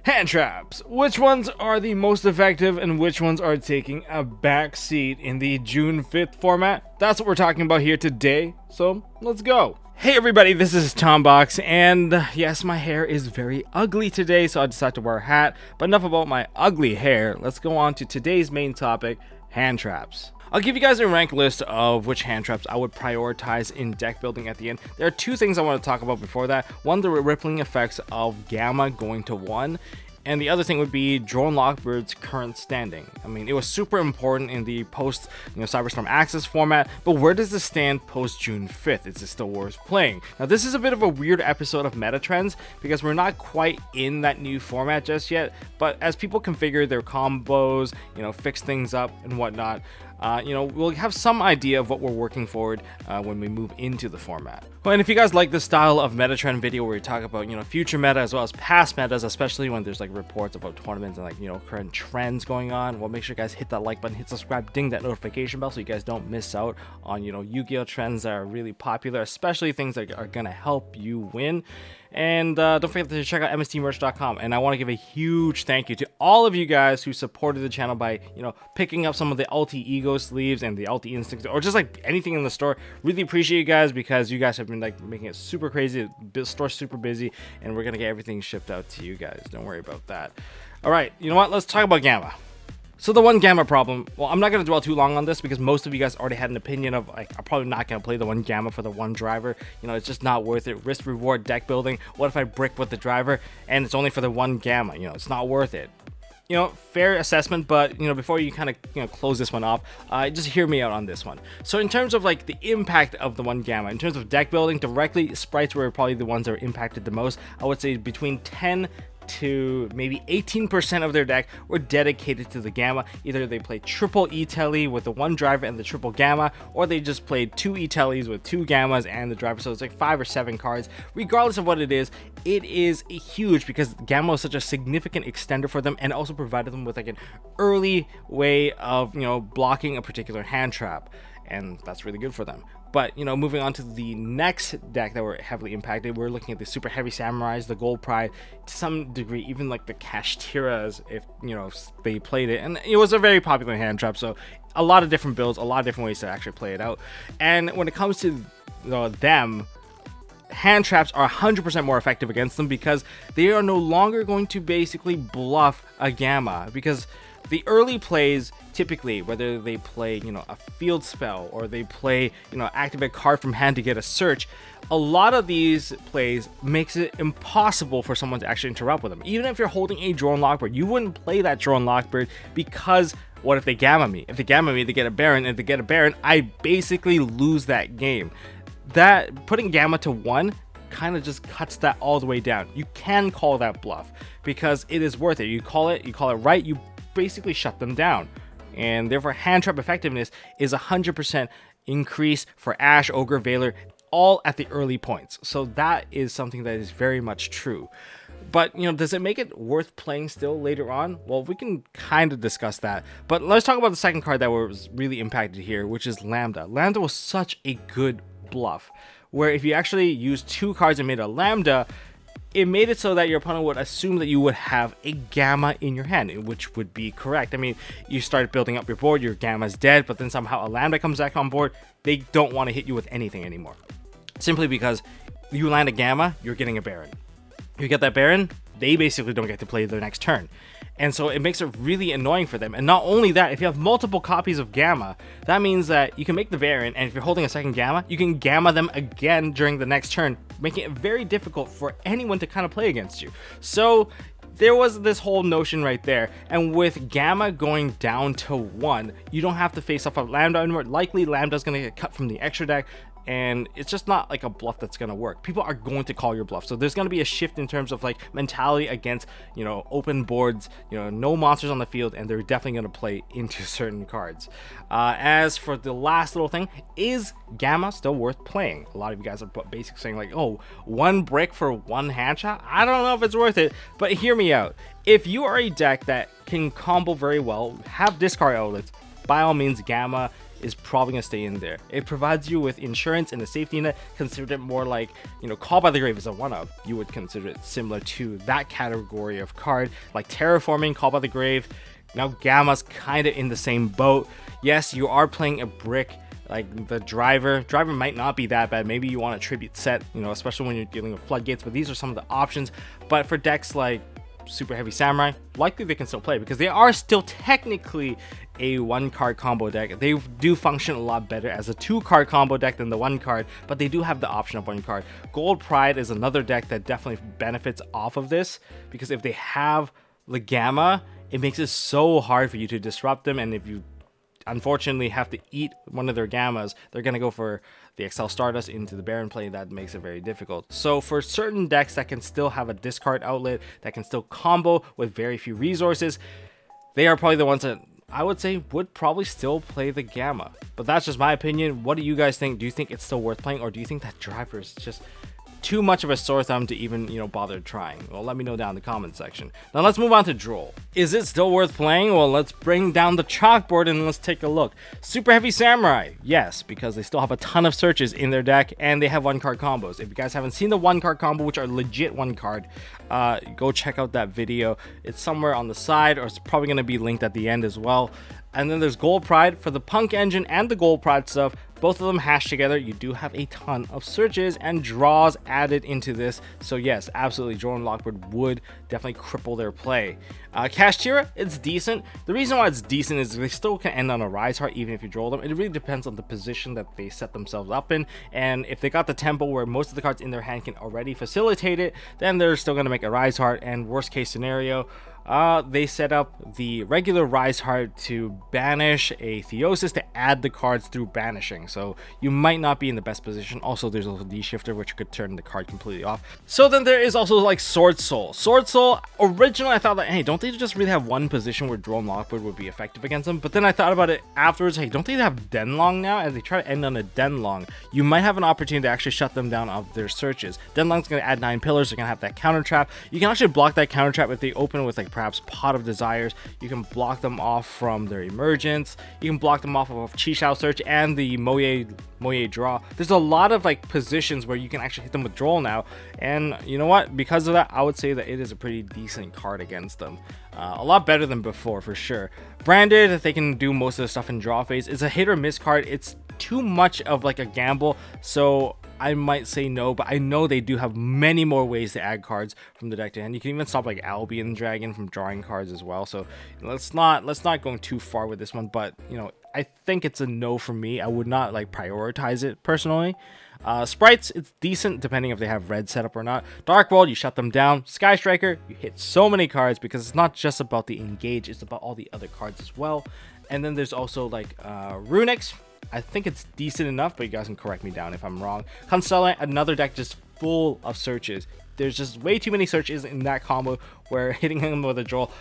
Hand traps. Which ones are the most effective and which ones are taking a back seat in the June 5th format? That's what we're talking about here today, so let's go. Hey everybody, this is Tombox, and yes, my hair is very ugly today, so I decided to wear a hat. But enough about my ugly hair, let's go on to today's main topic, hand traps. I'll give you guys a rank list of which hand traps I would prioritize in deck building at the end. There are two things I want to talk about before that. One, the rippling effects of Gamma going to 1. And the other thing would be Drone Lockbird's current standing. I mean, it was super important in the post, Cyberstorm Access format, but where does this stand post June 5th? Is it still worth playing? Now, this is a bit of a weird episode of Meta Trends because we're not quite in that new format just yet, but as people configure their combos, fix things up and whatnot, we'll have some idea of what we're working forward when we move into the format. Well, and if you guys like this style of Metatrend video where we talk about, future meta as well as past metas, especially when there's reports about tournaments and current trends going on, well, make sure you guys hit that like button, hit subscribe, ding that notification bell so you guys don't miss out on, Yu-Gi-Oh trends that are really popular, especially things that are going to help you win. And don't forget to check out MST.TV. And I want to give a huge thank you to all of you guys who supported the channel by, picking up some of the Ulti Ego sleeves and the Ulti Instincts, or just anything in the store. Really appreciate you guys because you guys have been making it super crazy. The store's super busy, and we're gonna get everything shipped out to you guys. Don't worry about that. All right, you know what? Let's talk about Gamma. So the one Gamma problem, well, I'm not going to dwell too long on this because most of you guys already had an opinion of, I'm probably not going to play the one Gamma for the one driver. It's just not worth it. Risk reward deck building. What if I brick with the driver and it's only for the one Gamma? It's not worth it. Fair assessment, but before you kind of close this one off, just hear me out on this one. So in terms of the impact of the one Gamma, in terms of deck building directly, sprites were probably the ones that were impacted the most. I would say between 10 to maybe 18% of their deck were dedicated to the Gamma. Either they played triple E-Telly with the one driver and the triple Gamma, or they just played two E-Tellys with two Gammas and the driver. So it's 5 or 7 cards. Regardless of what it is huge because Gamma was such a significant extender for them and also provided them with an early way of blocking a particular hand trap, and that's really good for them. But moving on to the next deck that were heavily impacted, we're looking at the super heavy samurais, the gold pride, to some degree even the Kashtiras, if they played it, and it was a very popular hand trap. So a lot of different builds, a lot of different ways to actually play it out. And when it comes to them, hand traps are 100% more effective against them because they are no longer going to basically bluff a Gamma, because the early plays, typically, whether they play, a field spell or they play, activate card from hand to get a search, a lot of these plays makes it impossible for someone to actually interrupt with them. Even if you're holding a Drone Lockbird, you wouldn't play that Drone Lockbird because what if they Gamma me? If they Gamma me, they get a Baron, and if they get a Baron, I basically lose that game. That putting Gamma to 1 kind of just cuts that all the way down. You can call that bluff because it is worth it. You call it right, you basically shut them down, and therefore hand trap effectiveness is 100% increase for Ashe, Ogre, Veiler, all at the early points. So that is something that is very much true. But does it make it worth playing still later on? Well, we can kind of discuss that, but let's talk about the second card that was really impacted here, which is Lambda. Lambda was such a good bluff where if you actually used 2 cards and made a Lambda, it made it so that your opponent would assume that you would have a Gamma in your hand, which would be correct. I mean, you start building up your board, your Gamma's dead, but then somehow a Lambda comes back on board. They don't want to hit you with anything anymore. Simply because you land a Gamma, you're getting a Baron. You get that Baron, they basically don't get to play their next turn. And so it makes it really annoying for them. And not only that, if you have multiple copies of Gamma, that means that you can make the Baron, and if you're holding a second Gamma, you can Gamma them again during the next turn, making it very difficult for anyone to kind of play against you. So there was this whole notion right there, and with Gamma going down to 1, you don't have to face off a Lambda anymore. Likely Lambda's going to get cut from the extra deck, and it's just not a bluff that's going to work. People are going to call your bluff, so there's going to be a shift in terms of mentality against open boards, no monsters on the field, and they're definitely going to play into certain cards. As for the last little thing, is Gamma still worth playing? A lot of you guys are basically saying oh, 1 brick for 1 hand trap? I don't know if it's worth it, but hear me out. If you are a deck that can combo very well, have discard outlets, by all means Gamma is probably going to stay in there. It provides you with insurance and a safety net. Consider it more like, Call by the Grave is a one-of. You would consider it similar to that category of card, like Terraforming, Call by the Grave. Now Gamma's kind of in the same boat. Yes, you are playing a brick. Like the driver might not be that bad. Maybe you want a tribute set, especially when you're dealing with floodgates, but these are some of the options. But for decks like Super Heavy Samurai, likely they can still play because they are still technically a 1-card combo deck. They do function a lot better as a 2-card combo deck than the 1-card, but they do have the option of 1-card. Gold Pride is another deck that definitely benefits off of this, because if they have the Gamma, it makes it so hard for you to disrupt them, and if you unfortunately have to eat one of their Gammas, they're going to go for the Excel Stardust into the Baron play. That makes it very difficult. So for certain decks that can still have a discard outlet, that can still combo with very few resources, they are probably the ones that I would say would probably still play the Gamma. But that's just my opinion. What do you guys think? Do you think it's still worth playing, or do you think that driver is just too much of a sore thumb to even, bother trying? Well, let me know down in the comment section. Now let's move on to Droll. Is it still worth playing? Well, let's bring down the chalkboard and let's take a look. Super Heavy Samurai, yes, because they still have a ton of searches in their deck and they have 1-card combos. If you guys haven't seen the 1-card combo, which are legit 1-card, go check out that video. It's somewhere on the side, or it's probably going to be linked at the end as well. And then there's Gold Pride for the Punk Engine and the Gold Pride stuff. Both of them hashed together. You do have a ton of searches and draws added into this. So yes, absolutely, Droll and Lockbird would definitely cripple their play. Kashtira, it's decent. The reason why it's decent is they still can end on a Rise Heart even if you draw them. It really depends on the position that they set themselves up in. And if they got the tempo where most of the cards in their hand can already facilitate it, then they're still going to make a Rise Heart. And worst case scenario, they set up the regular Rise Heart to banish a Theosis to add the cards through banishing. So you might not be in the best position. Also, there's also D-Shifter, which could turn the card completely off. So then there is also like Sword Soul. Sword Soul, originally I thought that, hey, don't they just really have one position where Droll and Lockbird would be effective against them? But then I thought about it afterwards, hey, don't they have Denlong now? As they try to end on a Denlong, you might have an opportunity to actually shut them down of their searches. Denlong's going to add 9 pillars, they're going to have that counter trap. You can actually block that counter trap if they open with like perhaps Pot of Desires. You can block them off from their Emergence. You can block them off of Chi-Shao Search and the Moye Draw. There's a lot of like positions where you can actually hit them with Droll now, and you know what, because of that, I would say that it is a pretty decent card against them. A lot better than before for sure. Branded, they can do most of the stuff in draw phase. It's a hit or miss card. It's too much of like a gamble, so I might say no, but I know they do have many more ways to add cards from the deck to hand. You can even stop like Albion Dragon from drawing cards as well. So let's not go too far with this one, but I think it's a no for me. I would not like prioritize it personally. Sprites, it's decent depending if they have red setup or not. Dark World, you shut them down. Sky Striker, you hit so many cards because it's not just about the engage, it's about all the other cards as well. And then there's also like Runix. I think it's decent enough, but you guys can correct me down if I'm wrong. Constellant, another deck just full of searches. There's just way too many searches in that combo where hitting him with a Droll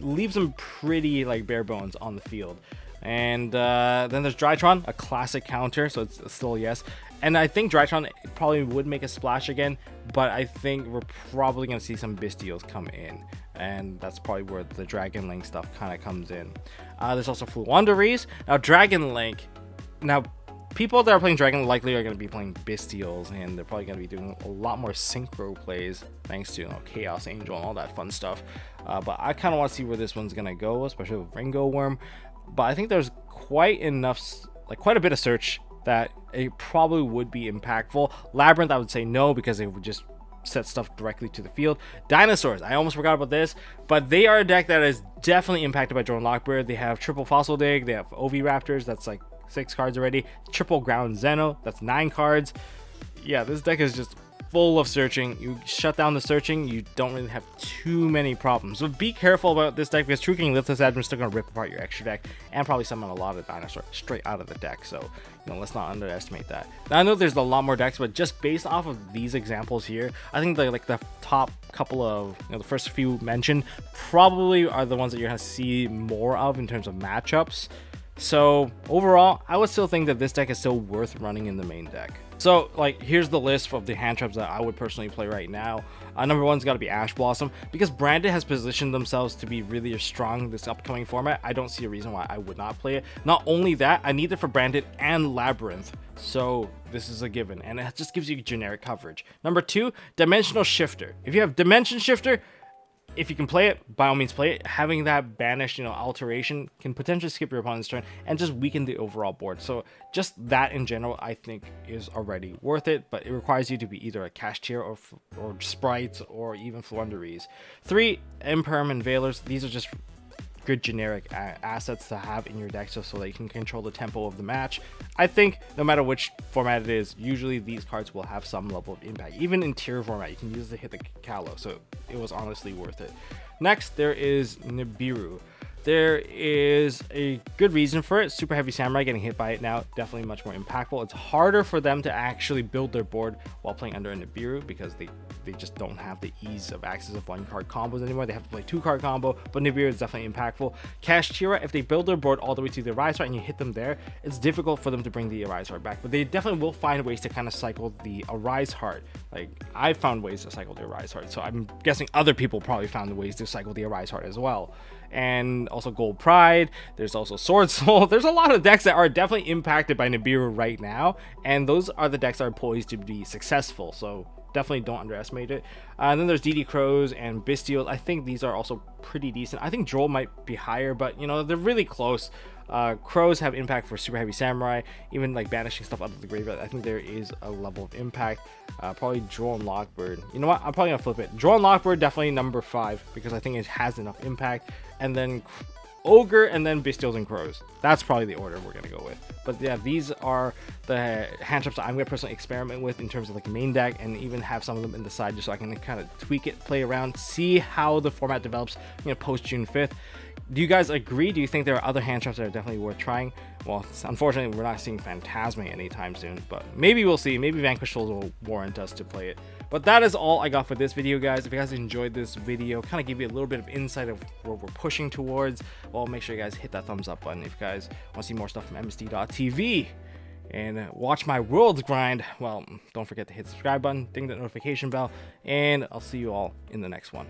leaves him pretty like bare bones on the field. And then there's Drytron, a classic counter, so it's still a yes. And I think Drytron probably would make a splash again, but I think we're probably going to see some Bystials come in. And that's probably where the Dragon Link stuff kind of comes in. There's also Fluandereeze. Now, Dragon Link. Now, people that are playing Dragon likely are going to be playing Bystials, and they're probably going to be doing a lot more synchro plays thanks to Chaos Angel and all that fun stuff. But I kind of want to see where this one's going to go, especially with Ringo Worm. But I think there's quite a bit of search that it probably would be impactful. Labyrinth, I would say no, because they would just set stuff directly to the field. Dinosaurs, I almost forgot about this, but they are a deck that is definitely impacted by Droll and Lockbird. They have triple Fossil Dig, they have Oviraptors, that's like 6 cards already, triple Ground Zeno, that's 9 cards. Yeah, this deck is just full of searching. You shut down the searching, you don't really have too many problems. So be careful about this deck, because True King Lithos Admin is still going to rip apart your extra deck and probably summon a lot of Dinosaur straight out of the deck. So let's not underestimate that. Now, I know there's a lot more decks, but just based off of these examples here, I think the top couple of the first few mentioned probably are the ones that you're going to see more of in terms of matchups. So overall, I would still think that this deck is still worth running in the main deck. So, like, here's the list of the hand traps that I would personally play right now. Number one's got to be Ash Blossom, because Branded has positioned themselves to be really strong this upcoming format. I don't see a reason why I would not play it. Not only that, I need it for Branded and Labyrinth, so this is a given, and it just gives you generic coverage. Number two, Dimensional Shifter. If you have Dimension Shifter, if you can play it, by all means play it. Having that banished, alteration can potentially skip your opponent's turn and just weaken the overall board. So just that in general, I think is already worth it, but it requires you to be either a Cash Tier or Sprites or even Flunderies. 3, Imperm and Veilers. These are just good generic assets to have in your deck just so that you can control the tempo of the match. I think no matter which format it is, usually these cards will have some level of impact. Even in tier format, you can use it to hit the Kalos, so it was honestly worth it. Next, there is Nibiru. There is a good reason for it. Super Heavy Samurai getting hit by it now, definitely much more impactful. It's harder for them to actually build their board while playing under a Nibiru because they just don't have the ease of access of 1-card combos anymore. They have to play 2-card combo, but Nibiru is definitely impactful. Kashtira, if they build their board all the way to the Arise Heart and you hit them there, it's difficult for them to bring the Arise Heart back, but they definitely will find ways to kind of cycle the Arise Heart. Like, I found ways to cycle the Arise Heart, so I'm guessing other people probably found ways to cycle the Arise Heart as well. And also Gold Pride, there's also Sword Soul. There's a lot of decks that are definitely impacted by Nibiru right now, and those are the decks that are poised to be successful, so definitely don't underestimate it. And then there's DD Crows and Bystials. I think these are also pretty decent. I think Droll might be higher, but they're really close. Crows have impact for Super Heavy Samurai, even like banishing stuff out of the graveyard. I think there is a level of impact. Probably Droll and Lockbird. You know what? I'm probably gonna flip it. Droll and Lockbird definitely number 5 because I think it has enough impact. And then Ogre, and then Bystials and Crows. That's probably the order we're gonna go with. But yeah, these are the hand traps that I'm gonna personally experiment with in terms of like main deck, and even have some of them in the side just so I can kind of tweak it, play around, see how the format develops post June 5th. Do you guys agree? Do you think there are other hand traps that are definitely worth trying? Well, unfortunately, we're not seeing Phantasme anytime soon, but maybe we'll see. Maybe Vanquish Souls will warrant us to play it. But that is all I got for this video, guys. If you guys enjoyed this video, kind of give you a little bit of insight of where we're pushing towards, well, make sure you guys hit that thumbs up button. If you guys want to see more stuff from MST.TV and watch my worlds grind, well, don't forget to hit the subscribe button, ding that notification bell, and I'll see you all in the next one.